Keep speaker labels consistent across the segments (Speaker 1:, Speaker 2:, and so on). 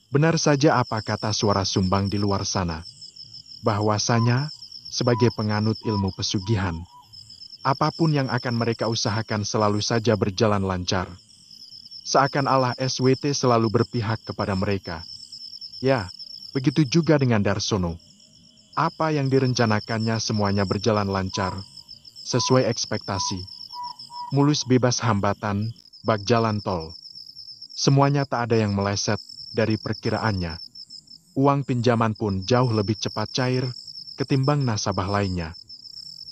Speaker 1: Benar saja apa kata suara sumbang di luar sana. Bahwasanya, sebagai penganut ilmu pesugihan, apapun yang akan mereka usahakan selalu saja berjalan lancar. Seakan Allah SWT selalu berpihak kepada mereka. Ya, begitu juga dengan Darsono. Apa yang direncanakannya semuanya berjalan lancar, sesuai ekspektasi. Mulus bebas hambatan, bak jalan tol. Semuanya tak ada yang meleset dari perkiraannya. Uang pinjaman pun jauh lebih cepat cair ketimbang nasabah lainnya.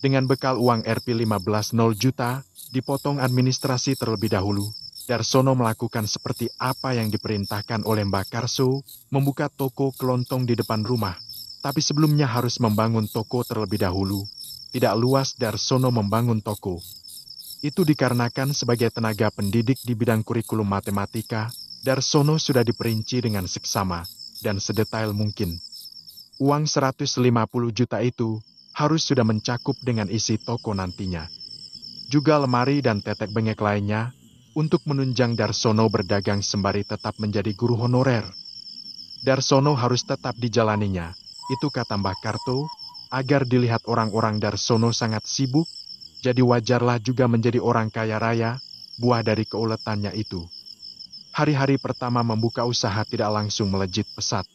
Speaker 1: Dengan bekal uang Rp15 juta, dipotong administrasi terlebih dahulu. Darsono melakukan seperti apa yang diperintahkan oleh Mbak Karso, membuka toko kelontong di depan rumah. Tapi sebelumnya harus membangun toko terlebih dahulu. Tidak luas Darsono membangun toko. Itu dikarenakan sebagai tenaga pendidik di bidang kurikulum matematika, Darsono sudah diperinci dengan seksama dan sedetail mungkin. Uang 150 juta itu harus sudah mencakup dengan isi toko nantinya. Juga lemari dan tetek bengek lainnya, untuk menunjang Darsono berdagang sembari tetap menjadi guru honorer. Darsono harus tetap dijalaninya, itu kata Mbah Karto, agar dilihat orang-orang Darsono sangat sibuk, jadi wajarlah juga menjadi orang kaya raya, buah dari keuletannya itu. Hari-hari pertama membuka usaha tidak langsung melejit pesat.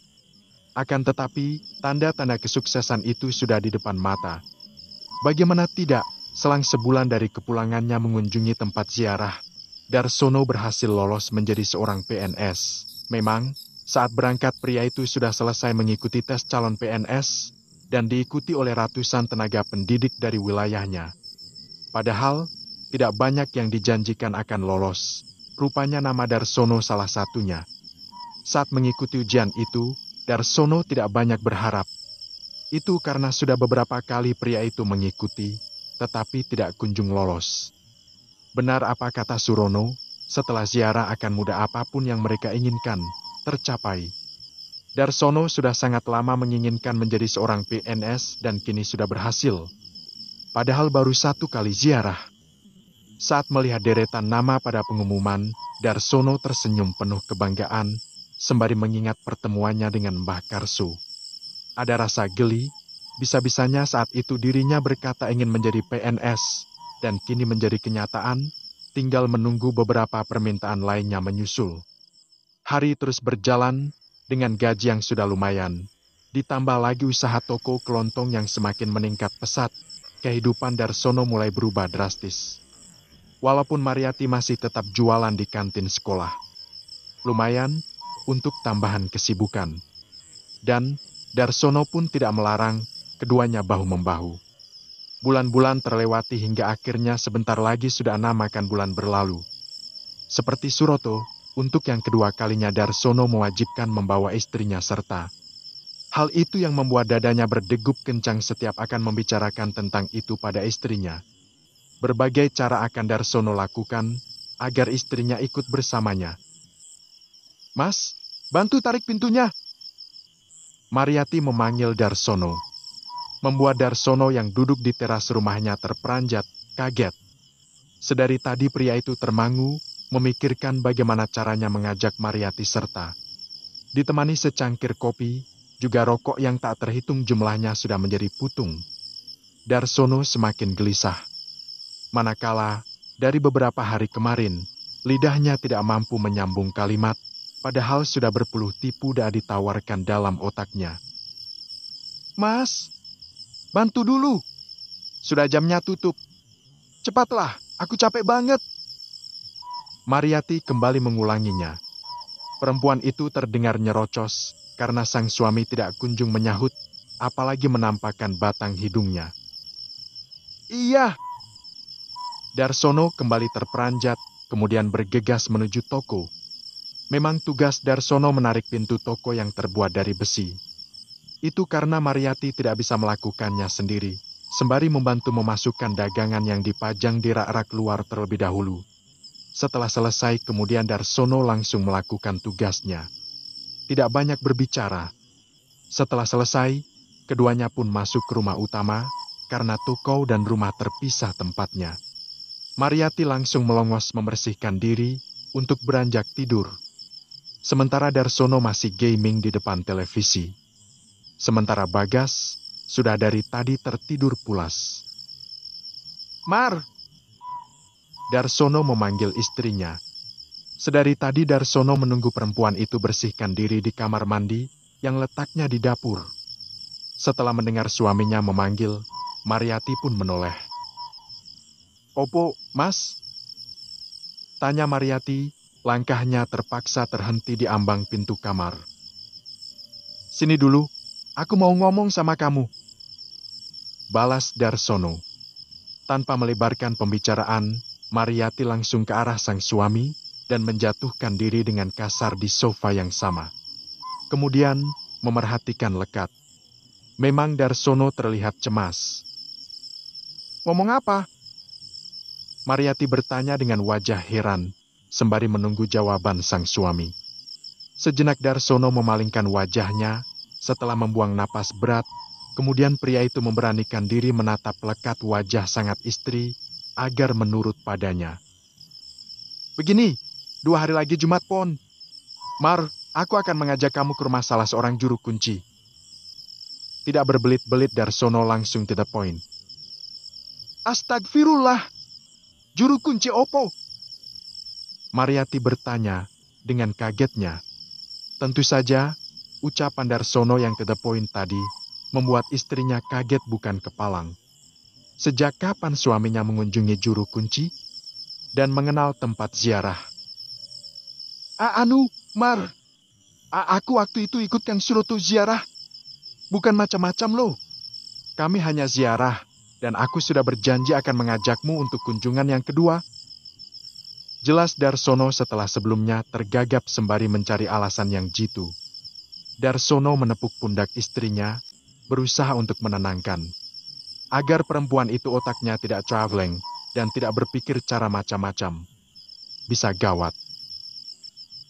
Speaker 1: Akan tetapi, tanda-tanda kesuksesan itu sudah di depan mata. Bagaimana tidak, selang sebulan dari kepulangannya mengunjungi tempat ziarah, Darsono berhasil lolos menjadi seorang PNS. Memang, saat berangkat pria itu sudah selesai mengikuti tes calon PNS, dan diikuti oleh ratusan tenaga pendidik dari wilayahnya. Padahal, tidak banyak yang dijanjikan akan lolos. Rupanya nama Darsono salah satunya. Saat mengikuti ujian itu, Darsono tidak banyak berharap. Itu karena sudah beberapa kali pria itu mengikuti, tetapi tidak kunjung lolos. Benar apa kata Surono, setelah ziarah akan mudah apapun yang mereka inginkan, tercapai. Darsono sudah sangat lama menginginkan menjadi seorang PNS dan kini sudah berhasil. Padahal baru 1 kali ziarah. Saat melihat deretan nama pada pengumuman, Darsono tersenyum penuh kebanggaan, sembari mengingat pertemuannya dengan Mbah Karso. Ada rasa geli, bisa-bisanya saat itu dirinya berkata ingin menjadi PNS, dan kini menjadi kenyataan, tinggal menunggu beberapa permintaan lainnya menyusul. Hari terus berjalan, dengan gaji yang sudah lumayan. Ditambah lagi usaha toko kelontong yang semakin meningkat pesat, kehidupan Darsono mulai berubah drastis. Walaupun Mariati masih tetap jualan di kantin sekolah. Lumayan, untuk tambahan kesibukan. Dan, Darsono pun tidak melarang, keduanya bahu-membahu. Bulan-bulan terlewati hingga akhirnya sebentar lagi sudah 6 makan bulan berlalu. Seperti Suroto, untuk yang kedua kalinya Darsono mewajibkan membawa istrinya serta. Hal itu yang membuat dadanya berdegup kencang setiap akan membicarakan tentang itu pada istrinya. Berbagai cara akan Darsono lakukan, agar istrinya ikut bersamanya. "Mas, bantu tarik pintunya!" Mariati memanggil Darsono. Membuat Darsono yang duduk di teras rumahnya terperanjat, kaget. Sedari tadi pria itu termangu, memikirkan bagaimana caranya mengajak Mariati serta. Ditemani secangkir kopi, juga rokok yang tak terhitung jumlahnya sudah menjadi putung. Darsono semakin gelisah. Manakala, dari beberapa hari kemarin, lidahnya tidak mampu menyambung kalimat, padahal sudah berpuluh tipu dah ditawarkan dalam otaknya. "Mas, bantu dulu. Sudah jamnya tutup. Cepatlah, aku capek banget." Mariati kembali mengulanginya. Perempuan itu terdengar nyerocos, karena sang suami tidak kunjung menyahut, apalagi menampakkan batang hidungnya. "Iya." Darsono kembali terperanjat, kemudian bergegas menuju toko. Memang tugas Darsono menarik pintu toko yang terbuat dari besi. Itu karena Mariati tidak bisa melakukannya sendiri, sembari membantu memasukkan dagangan yang dipajang di rak-rak luar terlebih dahulu. Setelah selesai, kemudian Darsono langsung melakukan tugasnya. Tidak banyak berbicara. Setelah selesai, keduanya pun masuk ke rumah utama, karena toko dan rumah terpisah tempatnya. Mariati langsung melongos membersihkan diri untuk beranjak tidur. Sementara Darsono masih gaming di depan televisi. Sementara Bagas sudah dari tadi tertidur pulas. Mar! Darsono memanggil istrinya. Sedari tadi Darsono menunggu perempuan itu bersihkan diri di kamar mandi yang letaknya di dapur. Setelah mendengar suaminya memanggil, Mariati pun menoleh. "Opo, Mas?" tanya Mariati, langkahnya terpaksa terhenti di ambang pintu kamar. "Sini dulu, aku mau ngomong sama kamu," balas Darsono. Tanpa melebarkan pembicaraan, Mariati langsung ke arah sang suami dan menjatuhkan diri dengan kasar di sofa yang sama. Kemudian, memerhatikan lekat. Memang Darsono terlihat cemas. "Ngomong apa?" Mariati bertanya dengan wajah heran, sembari menunggu jawaban sang suami. Sejenak Darsono memalingkan wajahnya, setelah membuang napas berat, kemudian pria itu memberanikan diri menatap lekat wajah sangat istri, agar menurut padanya. "Begini, 2 hari lagi Jumat Pon. Mar, aku akan mengajak kamu ke rumah salah seorang juru kunci." Tidak berbelit-belit Darsono langsung to the point. "Astagfirullah, juru kunci opo?" Mariati bertanya dengan kagetnya. Tentu saja, ucapan Darsono yang to the point tadi membuat istrinya kaget bukan kepalang. Sejak kapan suaminya mengunjungi juru kunci dan mengenal tempat ziarah? Mar, aku waktu itu ikut Kang Suroto ziarah. Bukan macam-macam loh. Kami hanya ziarah, dan aku sudah berjanji akan mengajakmu untuk kunjungan yang kedua. Jelas Darsono setelah sebelumnya tergagap sembari mencari alasan yang jitu. Darsono menepuk pundak istrinya, berusaha untuk menenangkan. Agar perempuan itu otaknya tidak traveling dan tidak berpikir cara macam-macam. Bisa gawat.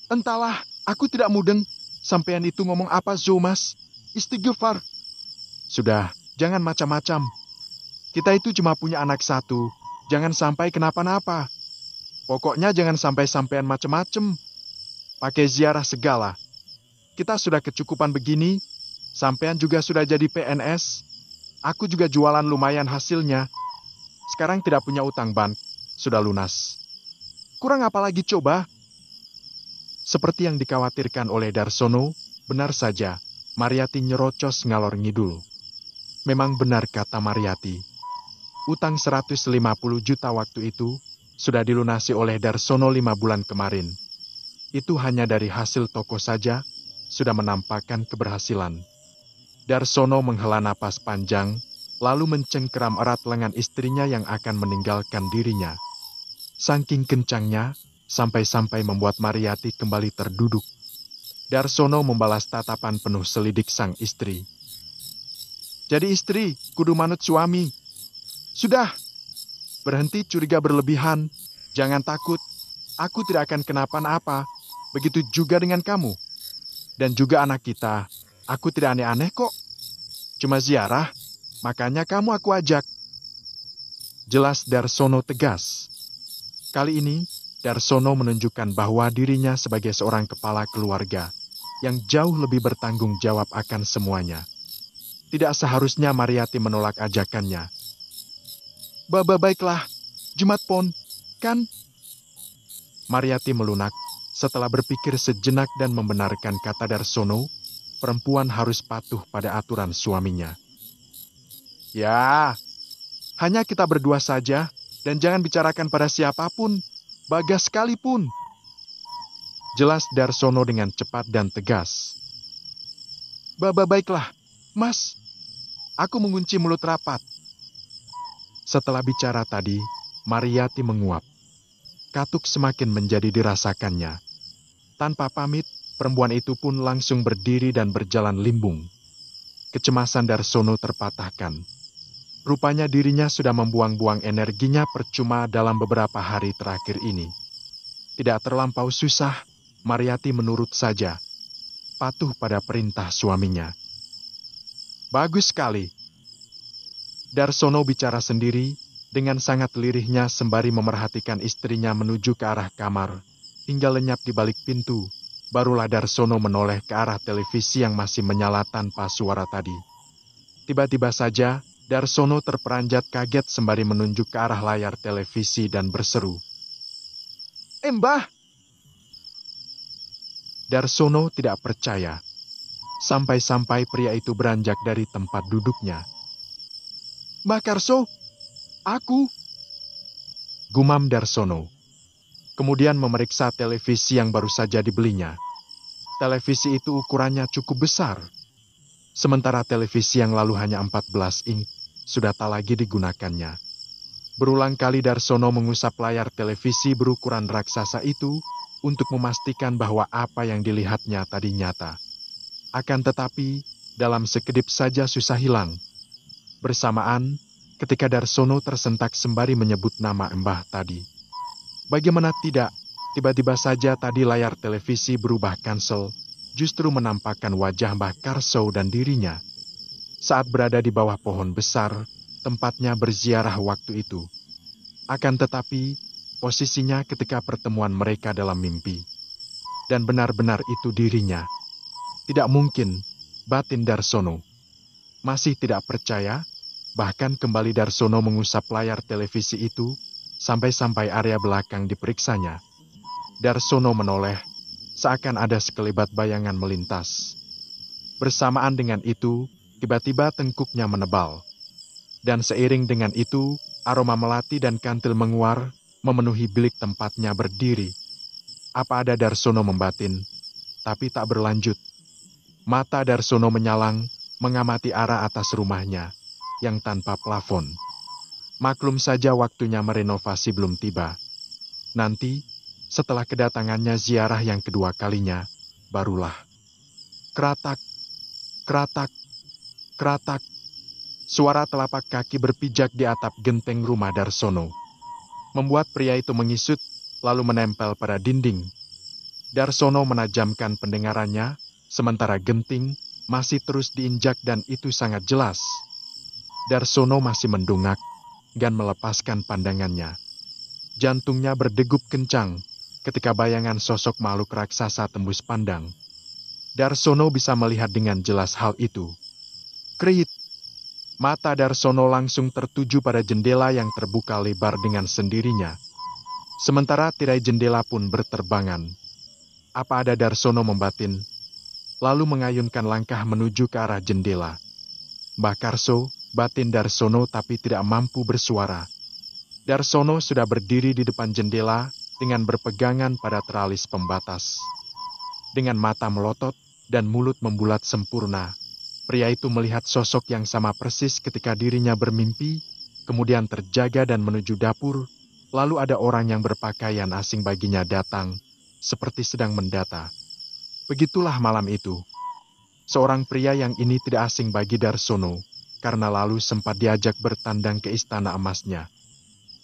Speaker 1: "Entahlah, aku tidak mudeng. Sampean itu ngomong apa, Zomas? Istighfar." "Sudah, jangan macam-macam. Kita itu cuma punya anak satu. Jangan sampai kenapa-napa. Pokoknya jangan sampai sampean macam-macam. Pakai ziarah segala. Kita sudah kecukupan begini. Sampean juga sudah jadi PNS. Aku juga jualan lumayan hasilnya. Sekarang tidak punya utang bank. Sudah lunas. Kurang apa lagi coba?" Seperti yang dikhawatirkan oleh Darsono, benar saja, Mariati nyerocos ngalor ngidul. Memang benar kata Mariati. Utang 150 juta waktu itu sudah dilunasi oleh Darsono 5 bulan kemarin. Itu hanya dari hasil toko saja, sudah menampakkan keberhasilan. Darsono menghela napas panjang, lalu mencengkeram erat lengan istrinya yang akan meninggalkan dirinya. Saking kencangnya, sampai-sampai membuat Mariati kembali terduduk. Darsono membalas tatapan penuh selidik sang istri. "Jadi istri, kudu manut suami. Sudah, berhenti curiga berlebihan. Jangan takut, aku tidak akan kenapa-napa. Begitu juga dengan kamu. Dan juga anak kita, aku tidak aneh-aneh kok. Cuma ziarah, makanya kamu aku ajak." Jelas Darsono tegas. Kali ini, Darsono menunjukkan bahwa dirinya sebagai seorang kepala keluarga yang jauh lebih bertanggung jawab akan semuanya. Tidak seharusnya Mariati menolak ajakannya. Baiklah, Jumat Pon, kan?" Mariati melunak setelah berpikir sejenak dan membenarkan kata Darsono, perempuan harus patuh pada aturan suaminya. "Ya, hanya kita berdua saja, dan jangan bicarakan pada siapapun, Bagas sekalipun," jelas Darsono dengan cepat dan tegas. Baiklah, Mas. Aku mengunci mulut rapat." Setelah bicara tadi, Mariati menguap. Katuk semakin menjadi dirasakannya. Tanpa pamit, perempuan itu pun langsung berdiri dan berjalan limbung. Kecemasan Darsono terpatahkan. Rupanya dirinya sudah membuang-buang energinya percuma dalam beberapa hari terakhir ini. Tidak terlampau susah, Mariati menurut saja. Patuh pada perintah suaminya. Bagus sekali. Darsono bicara sendiri, dengan sangat lirihnya sembari memerhatikan istrinya menuju ke arah kamar, hingga lenyap di balik pintu, barulah Darsono menoleh ke arah televisi yang masih menyala tanpa suara tadi. Tiba-tiba saja, Darsono terperanjat kaget sembari menunjuk ke arah layar televisi dan berseru, "Mbah!" Darsono tidak percaya. Sampai-sampai pria itu beranjak dari tempat duduknya. "Mbah Karso, aku!" gumam Darsono. Kemudian memeriksa televisi yang baru saja dibelinya. Televisi itu ukurannya cukup besar. Sementara televisi yang lalu hanya 14 inch, sudah tak lagi digunakannya. Berulang kali Darsono mengusap layar televisi berukuran raksasa itu untuk memastikan bahwa apa yang dilihatnya tadi nyata. Akan tetapi, dalam sekedip saja susah hilang. Bersamaan, ketika Darsono tersentak sembari menyebut nama Mbah tadi. Bagaimana tidak, tiba-tiba saja tadi layar televisi berubah kansel, justru menampakkan wajah Mbah Karso dan dirinya. Saat berada di bawah pohon besar, tempatnya berziarah waktu itu. Akan tetapi, posisinya ketika pertemuan mereka dalam mimpi. Dan benar-benar itu dirinya. Tidak mungkin, batin Darsono. Masih tidak percaya, bahkan kembali Darsono mengusap layar televisi itu, sampai-sampai area belakang diperiksanya. Darsono menoleh, seakan ada sekelebat bayangan melintas. Bersamaan dengan itu, tiba-tiba tengkuknya menebal. Dan seiring dengan itu, aroma melati dan kantil menguar, memenuhi bilik tempatnya berdiri. Apa ada Darsono membatin, tapi tak berlanjut. Mata Darsono menyalang, mengamati arah atas rumahnya, yang tanpa plafon. Maklum saja waktunya merenovasi belum tiba. Nanti, setelah kedatangannya ziarah yang kedua kalinya, barulah. Kratak, kratak, kratak. Suara telapak kaki berpijak di atap genteng rumah Darsono. Membuat pria itu mengisut, lalu menempel pada dinding. Darsono menajamkan pendengarannya, sementara genting masih terus diinjak dan itu sangat jelas. Darsono masih mendongak dan melepaskan pandangannya. Jantungnya berdegup kencang ketika bayangan sosok makhluk raksasa tembus pandang. Darsono bisa melihat dengan jelas hal itu. Krit! Mata Darsono langsung tertuju pada jendela yang terbuka lebar dengan sendirinya. Sementara tirai jendela pun berterbangan. Apa ada Darsono membatin, lalu mengayunkan langkah menuju ke arah jendela. Mbah Karso, batin Darsono tapi tidak mampu bersuara. Darsono sudah berdiri di depan jendela dengan berpegangan pada teralis pembatas. Dengan mata melotot dan mulut membulat sempurna, pria itu melihat sosok yang sama persis ketika dirinya bermimpi, kemudian terjaga dan menuju dapur, lalu ada orang yang berpakaian asing baginya datang, seperti sedang mendata. Begitulah malam itu. Seorang pria yang ini tidak asing bagi Darsono, karena lalu sempat diajak bertandang ke istana emasnya.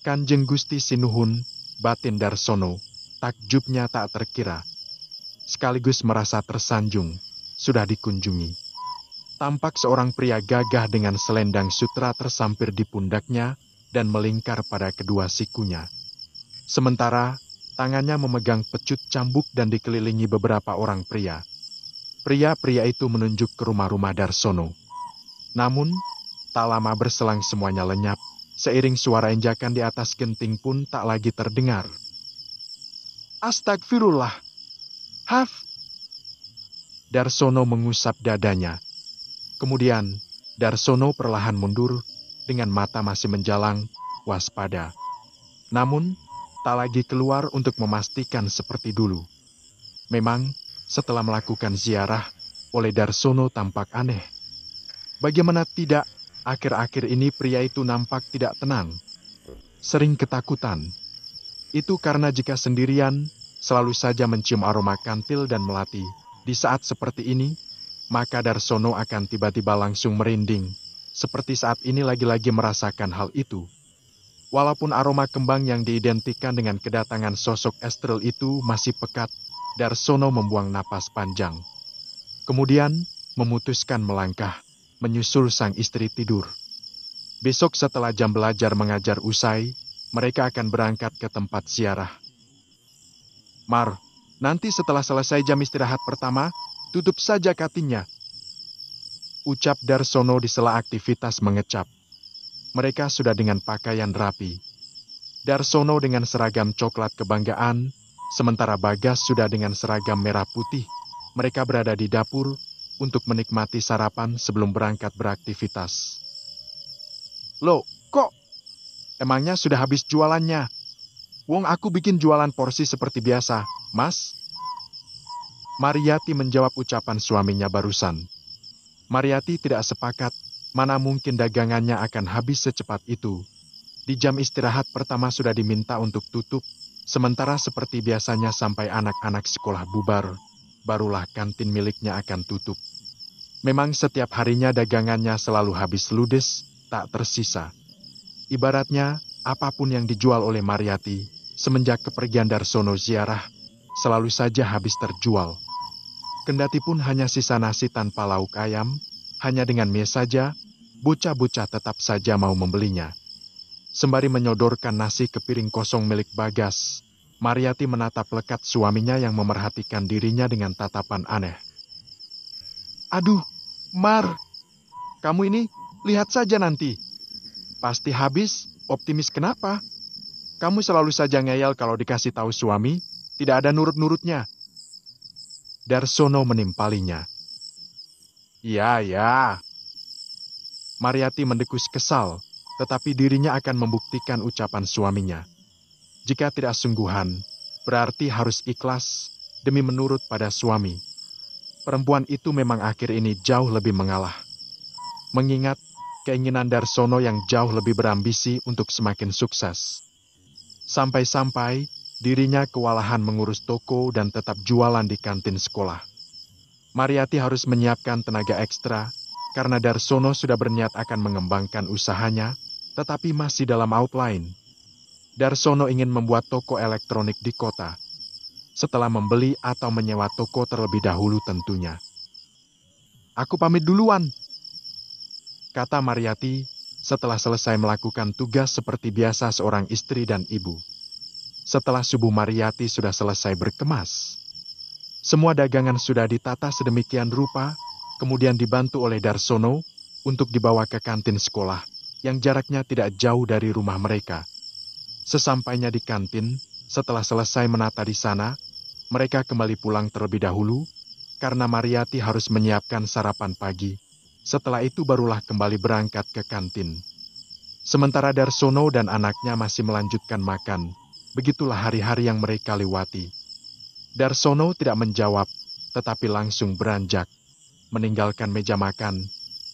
Speaker 1: Kanjeng Gusti Sinuhun, batin Darsono, takjubnya tak terkira. Sekaligus merasa tersanjung, sudah dikunjungi. Tampak seorang pria gagah dengan selendang sutra tersampir di pundaknya dan melingkar pada kedua sikunya. Sementara, tangannya memegang pecut cambuk dan dikelilingi beberapa orang pria. Pria-pria itu menunjuk ke rumah-rumah Darsono. Namun, tak lama berselang semuanya lenyap, seiring suara injakan di atas genting pun tak lagi terdengar. Astagfirullah. Haf! Darsono mengusap dadanya. Kemudian, Darsono perlahan mundur, dengan mata masih menjalang, waspada. Namun, tak lagi keluar untuk memastikan seperti dulu. Memang, setelah melakukan ziarah, oleh Darsono tampak aneh. Bagaimana tidak, akhir-akhir ini pria itu nampak tidak tenang. Sering ketakutan. Itu karena jika sendirian, selalu saja mencium aroma kantil dan melati. Di saat seperti ini, maka Darsono akan tiba-tiba langsung merinding, seperti saat ini lagi-lagi merasakan hal itu. Walaupun aroma kembang yang diidentikan dengan kedatangan sosok Estrel itu masih pekat, Darsono membuang napas panjang. Kemudian, memutuskan melangkah, menyusul sang istri tidur. Besok setelah jam belajar mengajar usai, mereka akan berangkat ke tempat ziarah. Mar, Nanti setelah selesai jam istirahat pertama, tutup saja kantinnya. Ucap Darsono di sela aktivitas mengecap. Mereka sudah dengan pakaian rapi. Darsono dengan seragam coklat kebanggaan, sementara Bagas sudah dengan seragam merah putih. Mereka berada di dapur untuk menikmati sarapan sebelum berangkat beraktivitas. Loh, kok? Emangnya sudah habis jualannya? Wong aku bikin jualan porsi seperti biasa, Mas. Mariyati menjawab ucapan suaminya barusan. Mariyati tidak sepakat, mana mungkin dagangannya akan habis secepat itu. Di jam istirahat pertama sudah diminta untuk tutup, sementara seperti biasanya sampai anak-anak sekolah bubar, barulah kantin miliknya akan tutup. Memang setiap harinya dagangannya selalu habis ludes, tak tersisa. Ibaratnya, apapun yang dijual oleh Mariyati, semenjak kepergian Darsono ziarah, selalu saja habis terjual. Kendati pun hanya sisa nasi tanpa lauk ayam, hanya dengan mie saja, bocah-bocah tetap saja mau membelinya. Sembari menyodorkan nasi ke piring kosong milik Bagas, Mariyati menatap lekat suaminya yang memerhatikan dirinya dengan tatapan aneh. Aduh, Mar, kamu ini lihat saja nanti. Pasti habis, optimis kenapa? Kamu selalu saja ngeyel kalau dikasih tahu suami, tidak ada nurut-nurutnya. Darsono menimpalinya. Ya. Mariyati mendekus kesal, tetapi dirinya akan membuktikan ucapan suaminya. Jika tidak sungguhan, berarti harus ikhlas demi menurut pada suami. Perempuan itu memang akhir ini jauh lebih mengalah. Mengingat keinginan Darsono yang jauh lebih berambisi untuk semakin sukses. Sampai-sampai dirinya kewalahan mengurus toko dan tetap jualan di kantin sekolah. Mariyati harus menyiapkan tenaga ekstra, karena Darsono sudah berniat akan mengembangkan usahanya, tetapi masih dalam outline. Darsono ingin membuat toko elektronik di kota, setelah membeli atau menyewa toko terlebih dahulu tentunya. Aku pamit duluan, kata Mariyati setelah selesai melakukan tugas seperti biasa seorang istri dan ibu. Setelah subuh Mariyati sudah selesai berkemas. Semua dagangan sudah ditata sedemikian rupa, kemudian dibantu oleh Darsono untuk dibawa ke kantin sekolah, yang jaraknya tidak jauh dari rumah mereka. Sesampainya di kantin, setelah selesai menata di sana, mereka kembali pulang terlebih dahulu, karena Mariyati harus menyiapkan sarapan pagi. Setelah itu barulah kembali berangkat ke kantin. Sementara Darsono dan anaknya masih melanjutkan makan, begitulah hari-hari yang mereka lewati. Darsono tidak menjawab, tetapi langsung beranjak, meninggalkan meja makan,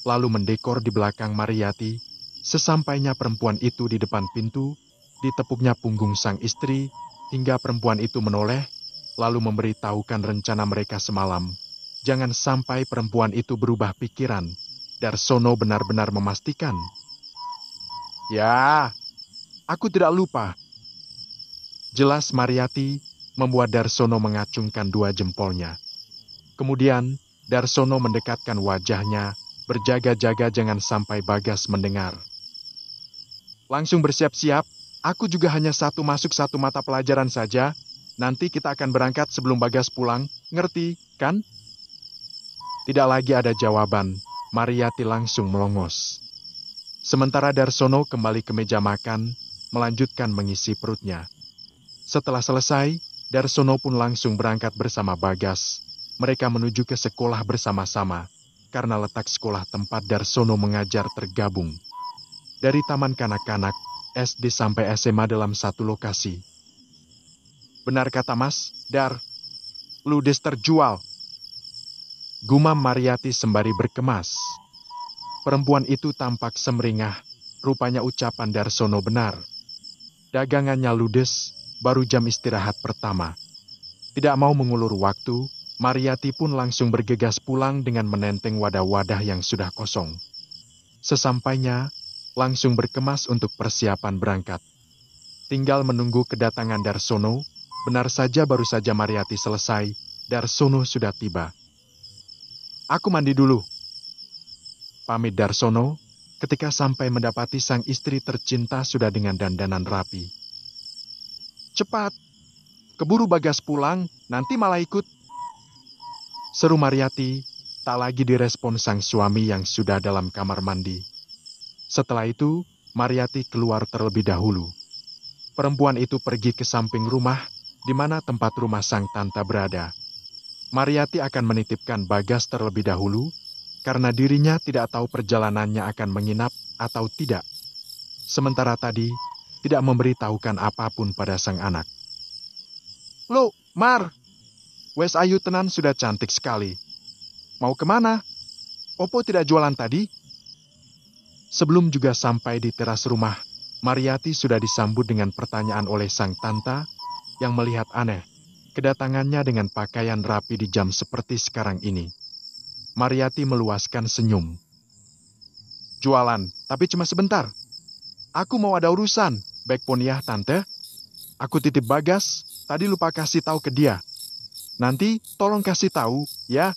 Speaker 1: lalu mendekor di belakang Mariyati. Sesampainya perempuan itu di depan pintu, ditepuknya punggung sang istri, hingga perempuan itu menoleh, lalu memberitahukan rencana mereka semalam. Jangan sampai perempuan itu berubah pikiran. Darsono benar-benar memastikan. Ya, aku tidak lupa. Jelas Mariyati membuat Darsono mengacungkan dua jempolnya. Kemudian, Darsono mendekatkan wajahnya, berjaga-jaga jangan sampai Bagas mendengar. Langsung bersiap-siap, aku juga hanya masuk satu mata pelajaran saja. Nanti kita akan berangkat sebelum Bagas pulang, ngerti, kan? Tidak lagi ada jawaban, Mariyati langsung melongos. Sementara Darsono kembali ke meja makan, melanjutkan mengisi perutnya. Setelah selesai, Darsono pun langsung berangkat bersama Bagas. Mereka menuju ke sekolah bersama-sama, karena letak sekolah tempat Darsono mengajar tergabung. Dari taman kanak-kanak, SD sampai SMA dalam satu lokasi. Benar kata Mas, Dar, ludes terjual. Gumam Mariyati sembari berkemas. Perempuan itu tampak semeringah, rupanya ucapan Darsono benar. Dagangannya ludes, baru jam istirahat pertama. Tidak mau mengulur waktu, Mariyati pun langsung bergegas pulang dengan menenteng wadah-wadah yang sudah kosong. Sesampainya, langsung berkemas untuk persiapan berangkat. Tinggal menunggu kedatangan Darsono, benar saja baru saja Mariyati selesai, Darsono sudah tiba. Aku mandi dulu, pamit Darsono, ketika sampai mendapati sang istri tercinta sudah dengan dandanan rapi. Cepat, keburu Bagas pulang, nanti malah ikut. Seru Mariati, tak lagi direspon sang suami yang sudah dalam kamar mandi. Setelah itu, Mariati keluar terlebih dahulu. Perempuan itu pergi ke samping rumah, di mana tempat rumah sang tante berada. Mariati akan menitipkan Bagas terlebih dahulu, karena dirinya tidak tahu perjalanannya akan menginap atau tidak. Sementara tadi, tidak memberitahukan apapun pada sang anak. Loh, Mar, wes ayu tenan sudah cantik sekali. Mau kemana? Opo tidak jualan tadi? Sebelum juga sampai di teras rumah, Mariati sudah disambut dengan pertanyaan oleh sang tanta yang melihat aneh kedatangannya dengan pakaian rapi di jam seperti sekarang ini. Mariati meluaskan senyum. Jualan, tapi cuma sebentar. Aku mau ada urusan, baik pun ya, Tante. Aku titip Bagas, tadi lupa kasih tahu ke dia. Nanti tolong kasih tahu, ya.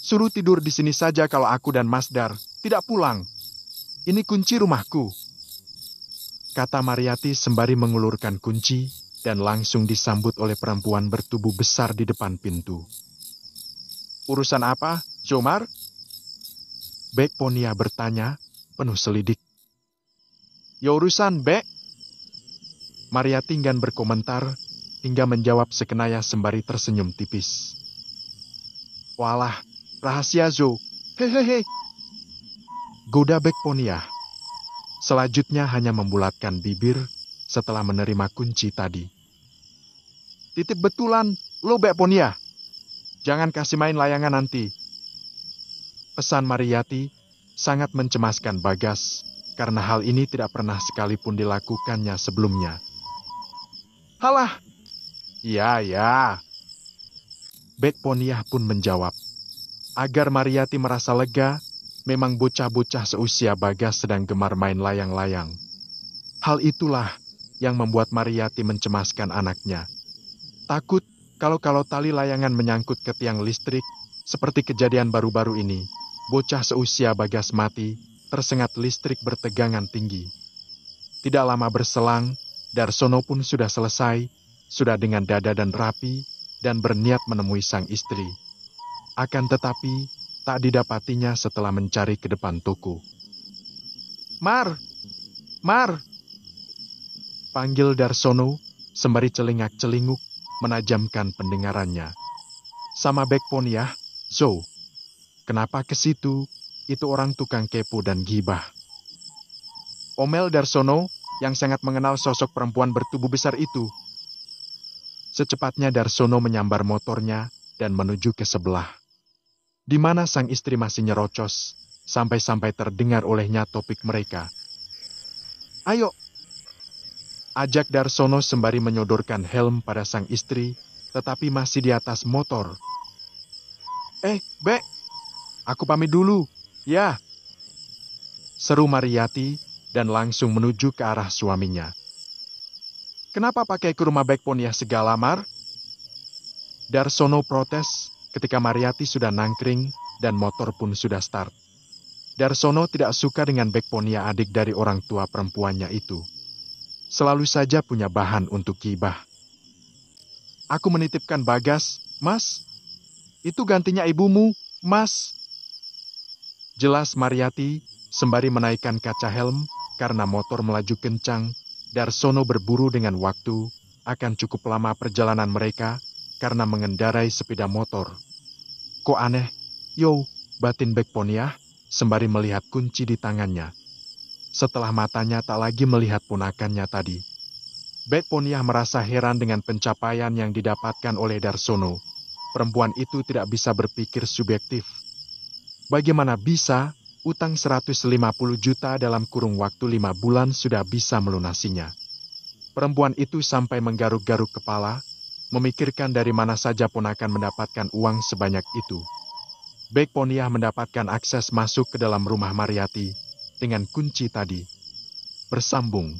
Speaker 1: Suruh tidur di sini saja kalau aku dan Mas Dar tidak pulang. Ini kunci rumahku. Kata Mariati sembari mengulurkan kunci dan langsung disambut oleh perempuan bertubuh besar di depan pintu. Urusan apa, Jomar? Bek Ponia bertanya, penuh selidik. Ya urusan, Bek. Mariati enggan berkomentar, hingga menjawab sekenanya sembari tersenyum tipis. Walah, rahasia Zo. Hehehe. Goda Bek Ponia. Selanjutnya hanya membulatkan bibir setelah menerima kunci tadi. Titip betulan, lo Bek Ponia. Jangan kasih main layangan nanti. Pesan Mariati sangat mencemaskan Bagas, karena hal ini tidak pernah sekalipun dilakukannya sebelumnya. Halah, ya. Bek Poniah pun menjawab. Agar Mariati merasa lega, memang bocah-bocah seusia Bagas sedang gemar main layang-layang. Hal itulah yang membuat Mariati mencemaskan anaknya. Takut kalau tali layangan menyangkut ke tiang listrik, seperti kejadian baru-baru ini, bocah seusia Bagas mati, tersengat listrik bertegangan tinggi. Tidak lama berselang, Darsono pun sudah selesai, sudah dengan dada dan rapi, dan berniat menemui sang istri. Akan tetapi, tak didapatinya setelah mencari ke depan toko. Mar! Panggil Darsono, sembari celingak-celinguk, menajamkan pendengarannya. Sama Bek Ponia, Zo. Kenapa ke situ? Itu orang tukang kepo dan gibah. Omel Darsono, yang sangat mengenal sosok perempuan bertubuh besar itu. Secepatnya Darsono menyambar motornya dan menuju ke sebelah. Di mana sang istri masih nyerocos, sampai-sampai terdengar olehnya topik mereka. Ayo! Ajak Darsono sembari menyodorkan helm pada sang istri, tetapi masih di atas motor. Bek, aku pamit dulu, ya. Seru Mariati dan langsung menuju ke arah suaminya. Kenapa pakai ke rumah Bek Ponia segala, Mar? Darsono protes ketika Mariati sudah nangkring dan motor pun sudah start. Darsono tidak suka dengan Bek Ponia adik dari orang tua perempuannya itu. Selalu saja punya bahan untuk gibah. Aku menitipkan Bagas, Mas. Itu gantinya ibumu, Mas. Jelas Mariati, sembari menaikkan kaca helm, karena motor melaju kencang, Darsono berburu dengan waktu, akan cukup lama perjalanan mereka, karena mengendarai sepeda motor. Kok aneh, yo, batin Bek Ponia, sembari melihat kunci di tangannya. Setelah matanya tak lagi melihat ponakannya tadi. Bek Ponia merasa heran dengan pencapaian yang didapatkan oleh Darsono. Perempuan itu tidak bisa berpikir subjektif. Bagaimana bisa, utang 150 juta dalam kurung waktu 5 bulan sudah bisa melunasinya. Perempuan itu sampai menggaruk-garuk kepala, memikirkan dari mana saja ponakan mendapatkan uang sebanyak itu. Bek Ponia mendapatkan akses masuk ke dalam rumah Mariati dengan kunci tadi. Bersambung.